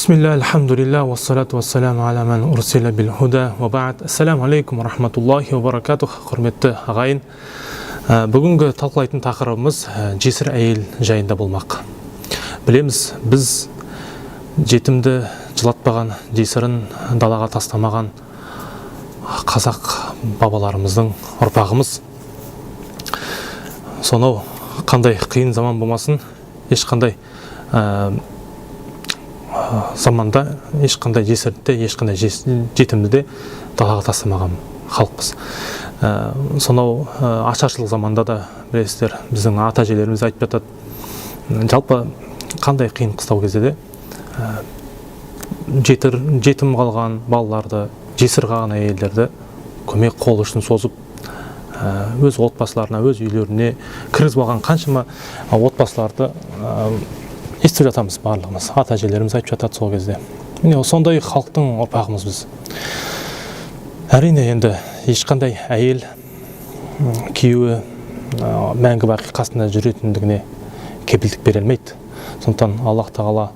Бисмилля, алхамдулилля, вассалату вассаламу аля ман урсила бил худа ва ба'д. Ассаламу алейкум ва рахматуллахи ва баракатух. Құрметті ағайын, бүгінгі талқылайтын тақырыбымыз жесір әйел жайында болмақ. Білеміз, біз жетімді жылатпаған, жесірін далаға тастамаған қазақ бабаларымыздың ұрпағымыз. Сонау қандай қиын заман болмасын, ешқандай заманда ешқандай жесірді, ешқандай жетімді де далаға тастамаған халықпыз. Сонау ашаршылық заманда да білесіздер, біздің ата-әжелеріміз айтып жатады. Жалпы қандай қиын қыстау кезде де жетім қалған балаларды, жесір қалған әйелдерді көмек қол ұшын созып, өз отбасыларына, өз үйлеріне кіргізіп алған қаншама отбасыларды естіп жатамыз барлығымыз. Ата-әжелеріміз айтып жатады сол кезде. Міне сондай халықтың ұрпағымыз біз. Әрине енді ешқандай әйел күйеуі мәңгі бақи қасында жүретіндігіне кепілдік бере алмайды. Сондықтан Аллах тағала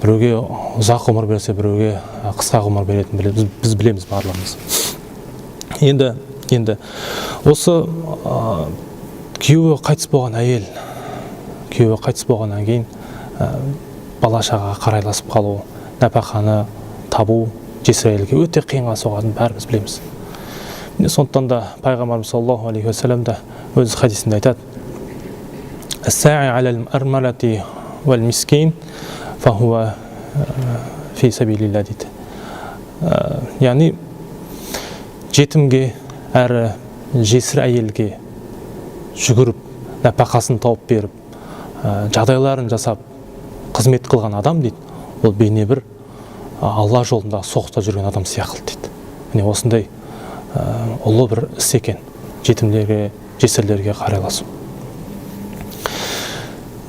біреуге ұзақ ғұмыр берсе, біреуге қысқа ғұмыр беретінін біз білеміз барлығымыз. Енді осы күйеуі қайтыс болған әйел, күйеуі қайтыс болғаннан кейін бала-шаға қарайласып қалу, нәпақаны табу жесір әйелге өте қиынға соғатынын бәріміз білеміз. Сондықтан да пайғамбарымыз саллаллаху алейхи уассалам да өз хадисінде айтады: «Ас-са'i алал армалати вал мискин фахуа фи сабилилла» дейді. Яғни жетімге әрі жесір әйелге жүгіріп, нәпақасын тауып беріп, жағдайларын жасап қызмет қылған адам дейді, ол бейне бір Алла жолында соғыста жүрген адам сияқты дейді. Міне осындай ұлы бір іс екен жетімдерге, жесірлерге қарайласу.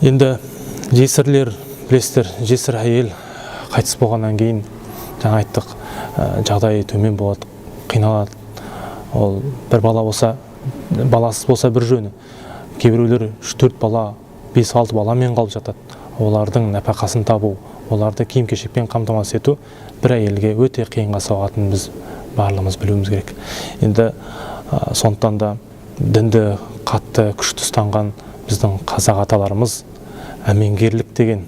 Енді жесірлер, білесіздер, жесір әйел қайтыс болғаннан кейін, жаңа айттық, жағдайы төмен болады, қиналады. Ол бір бала болса, баласыз болса бір жөні. Кейбіреулер 3-4 бала, 5-6 баламен қалып жатады. Олардың нәпақасын табу, оларды киім-кешекпен қамтамасыз ету бір әйелге өте қиынға соғатынын біз барлығымыз білуіміз керек. Енді сондықтан да дінді қатты күшті ұстанған біздің қазақ аталарымыз әмеңгерлік деген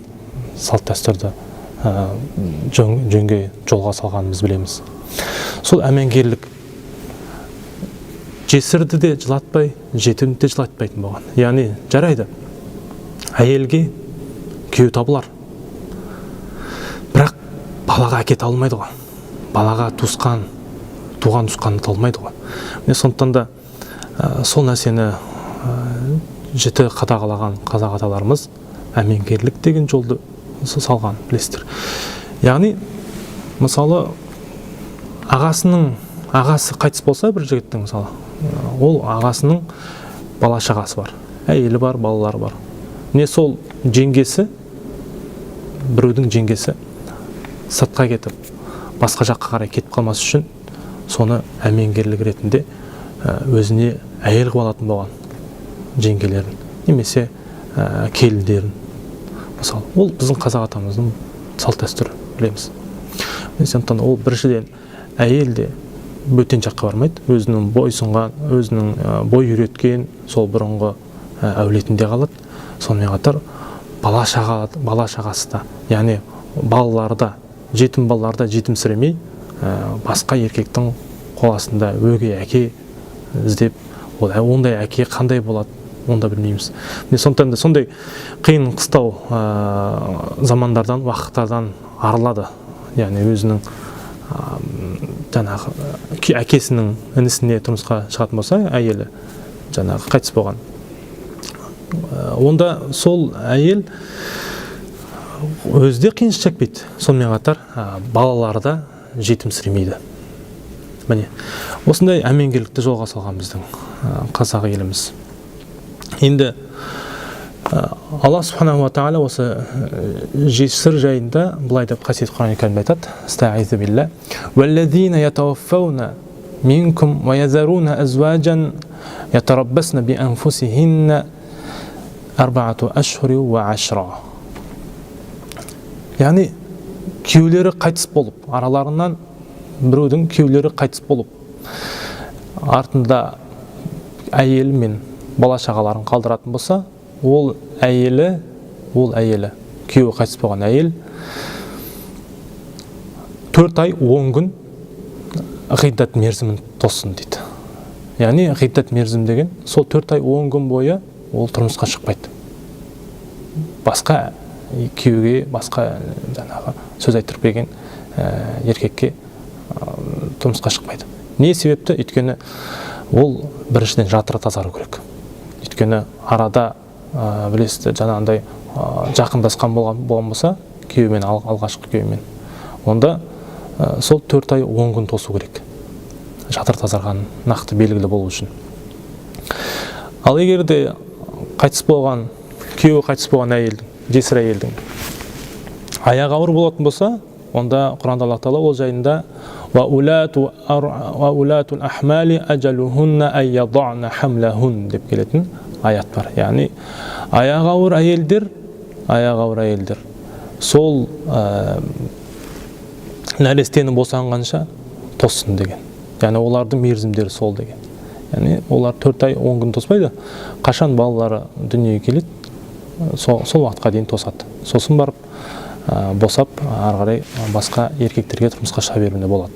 салт дәстүрді жөнге жолға салғанын біз білеміз. Сол әмеңгерлік жесірді де жылатпай, жетімді де жылатпайтын болған. Яғни жарайды, әйелге күйеу табылар, бірақ балаға әкете алмайды ғой. Балаға туған туысқаны талмайды ғой. Сондықтан да сол нәрсені жіті қадағалаған қазақ аталарымыз әмеңгерлік деген жолды салған, білесіздер. Яғни мысалы ағасы қайтыс болса, бір жігіттің мысалы, ол ағасының бала-шағасы бар, әйелі бар, балалары бар. Міне сол жеңгесі, біреудің жеңгесі сыртқа кетіп, басқа жаққа қарай кетіп қалмас үшін соны әмеңгерлік ретінде өзіне әйел қылып алатын болған жеңгелерін, немесе келіндерін. Мысалы, ол біздің қазақ атамыздың салт дәстүрі, білеміз. Сондықтан ол біріншіден әйел де бөтен жаққа бармайды, өзінің бойсұнған, өзінің бой үйреткен сол бұрынғы әулетінде қалады. Сонымен қатар бала-шағасы да, яғни балаларда, жетім балаларда жетімсіремей, басқа еркектің қол астында өгей әке іздеп, ондай әке қандай болады, онда білмейміз. Сондықтан да сондай қиын қыстау замандардан, уақыттардан арылады. Яғни өзінің жаңағы әкесінің інісіне тұрмысқа шығатын болса, әйелі жаңағы қайтыс болған. Онда сол әйел өзде қиыншылық шекпейді. Сонымен қатар балалары да жетімсіремейді. Міне, осындай әмеңгерлікті жолға салған біздің қазақ еліміз. Енді Алла субханаху ва тағала осы жесір жайында былай деп қасиетті Құран кәрімде айтады: «Стаъизу билла валлазина ятаваффауна минкум ва язаруна азваджан ятараббасна би анфусихинна арбаату ашхури ва ашра». Яғни күйеулері қайтыс болып, араларынан біреудің күйеулері қайтыс болып, артында әйелі мен бала шағаларын қалдыратын болса, ол әйелі, күйеуі қайтыс болған әйел 4 ай 10 күн ғиддат мерзімін тоссын дейді. Яғни ғиддат мерзім деген сол 4 ай 10 күн бойы ол тұрмысқа шықпайды. Басқа күйеуге, басқа жаңағы сөз айтып берген еркекке тұрмысқа шықпайды. Не себепті? Өйткені ол біріншіден жатыры тазару керек. Өйткені арада білесіз, жаңағындай жақындасқан болған болса, күйеуімен, алғашқы күйеуімен, онда сол 4 ай 10 күн тосу керек. Жатыр тазарған нақты белгілі болу үшін. Ал егер де күйеуі қайтыс болған әйелдің, жесір әйелдің аяғы ауыр болатын болса, онда Құранда Аллах Тағала ол жайында «Ва улатул ахмали ажалухунна ай ядъна хамлахун» деп келетін аят бар. Яғни аяғы ауыр әйелдер сол нәрестені босанғанша тоссын деген. Яғни олардың мерзімдері сол деген. Яғни олар 4 ай 10 күн тоспайды. Қашан балалары дүниеге келеді, сол уақытқа дейін тосады. Сосын барып босап, ары қарай басқа еркектерге тұрмысқа шыға беруіне болады.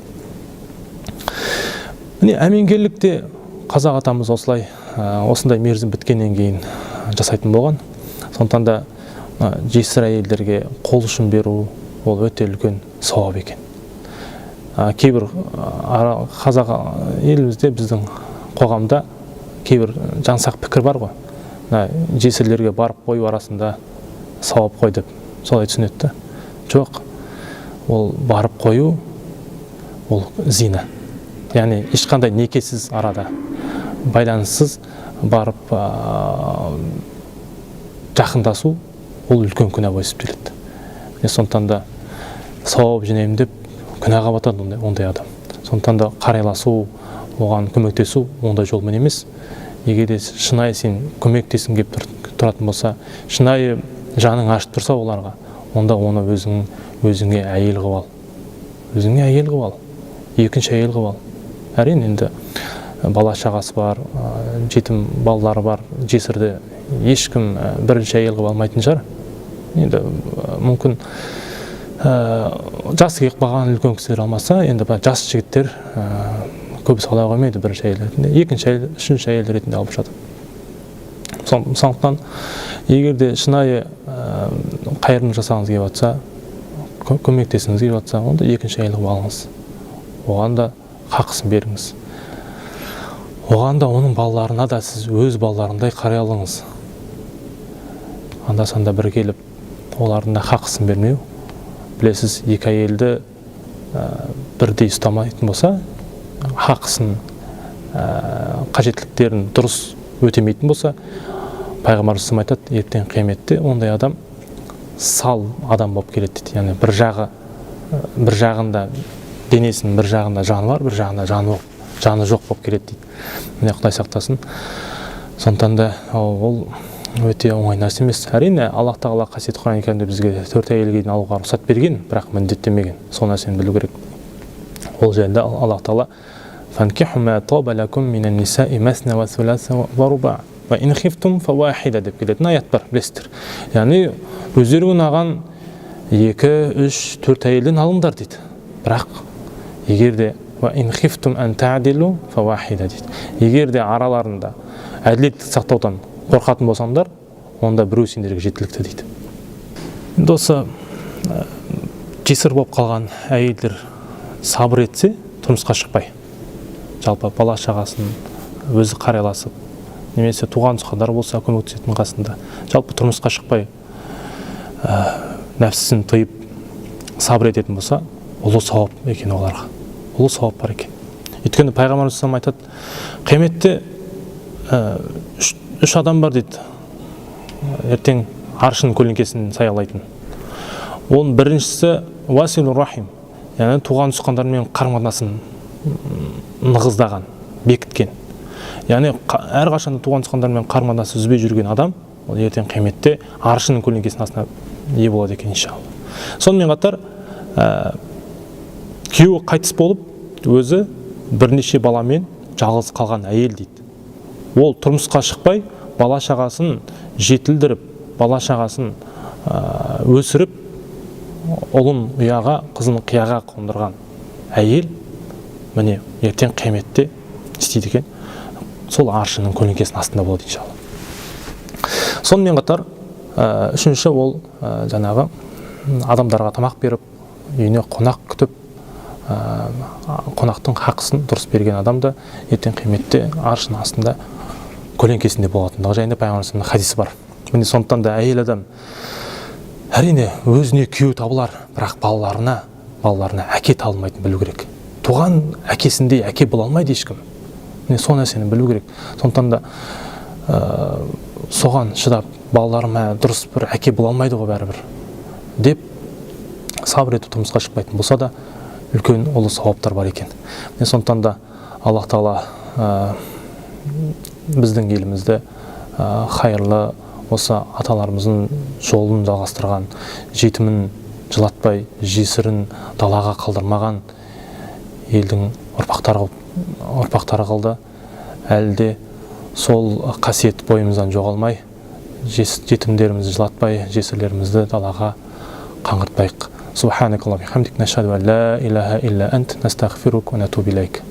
Міне әмеңгерлікте қазақ атамыз осындай мерзім біткеннен кейін жасайтын болған. Сондықтан да жесір әйелдерге қол ұшын беру ол өте үлкен сауап екен. Кейбір қазақ елімізде, біздің қоғамда кейбір жаңсақ пікір бар ғой. Жесірлерге барып қою арасында сауап қой деп солай түсінеді. Жоқ, ол барып қою ол зина. Яғни ешқандай некесіз арада, байланыссыз барып жақындасу ол үлкен күнә болып есептеледі. Сондықтан да сауап жинаймын деп күнәға батады ондай адам. Сондықтан да қарайласу, оған көмектесу ондай жолмен емес. Егер де шынайы сен көмектесін кеп тұратын болса, шынайы жаның ашып тұрса оларға, онда оны өзіңе әйел қып ал. Өзіңе әйел қып ал. Екінші әйел қып ал. Әрине енді бала шағасы бар, жетім балалары бар, жесірді ешкім бірінші әйел қып алмайтын шығар. Енді мүмкін жасы келіп қалған үлкен кісілер алмаса, енді жас жігіттер көбісі ала қоймайды бірінші әйел ретінде, екінші әйел, үшінші әйел ретінде алып жатыр. Сондықтан егер де шынайы қайырымдылық жасағыңыз келіп жатса, көмектесіңіз келіп жатса, онда екінші әйел қылып алыңыз. Оған да хақысын беріңіз. Оған да оның балаларына да сіз өз балаларындай қарай алыңыз. Анда-санда бір келіп, олардың да хақысын бермеу. Білесіз, екі әйелді бірдей ұстамайтын болса, хақысын, қажеттіліктерін дұрыс өтемейтін болса, Пайғамбарымыз айтады, ертең қияметте ондай адам сал адам болып келеді дейді. Яғни бір жағында денесінің бір жағында жаны бар, бір жағында жаны жоқ болып келеді дейді. Міне Құдай сақтасын. Сондықтан да ол өте оңай нәрсе емес. Әрине, Аллах Тағала қасиетті Құран Кәрімде бізге 4 әйелге дейін алуға рұқсат берген, бірақ міндеттемеген. Сол нәрсені білу керек. Ол жайында Аллах Тағала «Фанкиху ма таба лакум минан нисаи масна ва суласа ва руба ва ин хифтум фавахида» деп келетін аят бар, білесіздер. Яғни өздері ұнаған 2, 3, 4 әйелден алыңдар дейді. Бірақ егер де «ва ин хифтум ан та'дилу фавахида» дейді. Егер де араларында әділеттік сақтаудан қорқатын болсаңдар, онда біреу сендерге жеткілікті дейді. Досы, жесір болып қалған әйелдер сабыр етсе, тұрмысқа шықпай. Жалпы бала шағасын өзі қарайласып, немесе туған туысқандар болса көмектесетін қасында, жалпы тұрмысқа шықпай, нәпсісін тыйып сабыр ететін болса, ұлы сауап екен оларға. Ұлы сауап бар екен. Өйткені Пайғамбарымыз айтады, қияметте 3 адам бар дейді. Ертең аршын көлеңкесін саялайтын. Оның біріншісі василур рахим, яғни туған туысқандармен қарым-қатынасын нығыздаған, бекіткен. Яғни әрқашан туған туысқандармен қарым-қатынасты үзбей жүрген адам, ол ертең қияметте аршын көлеңкесінің астына ие болады екен иншалла. Сонымен қатар күйеуі қайтыс болып, өзі бірнеше баламен жалғыз қалған әйел дейді. Ол тұрмысқа шықпай, бала шағасын жетілдіріп, бала шағасын өсіріп, ұлын ұяға, қызын қияға қондырған әйел, міне ертең қияметте істейді екен, сол аршының көлеңкесінің астында болады иншалла. Сонымен қатар, үшінші ол жаңағы адамдарға тамақ беріп, үйіне қонақ күтіп, қонақтың хақысын дұрыс берген адам да ертең қияметте аршының астында көлеңкесінде болатындығы жайында пайғамбарымыздың хадисі бар. Міне сондықтан да әйел адам әрине өзіне күйеу табылар, бірақ балаларына әке табылмайтынын білу керек. Туған әкесіндей әке бола алмайды ешкім. Міне сол нәрсені білу керек. Сондықтан да соған шыдап, балаларыма дұрыс бір әке бола алмайды ғой бәрібір деп сабыр етіп тұрмысқа шықпайтын болса да үлкен ұлы сауаптар бар екен. Міне сондықтан да Аллах Тағала біздің елімізді хайырлы, осы аталарымыздың жолын жалғастырған, жетімін жылатпай, жесірін далаға қалдырмаған елдің ұрпақтары қалды. Әлі де сол қасиет бойымыздан жоғалмай, жетімдерімізді жылатпай, жесірлерімізді далаға қаңғыртпайық. Субханакаллахумма бихамдик, нашһаду ан ла илаха илля ант, настағфирук ва натубу илейк.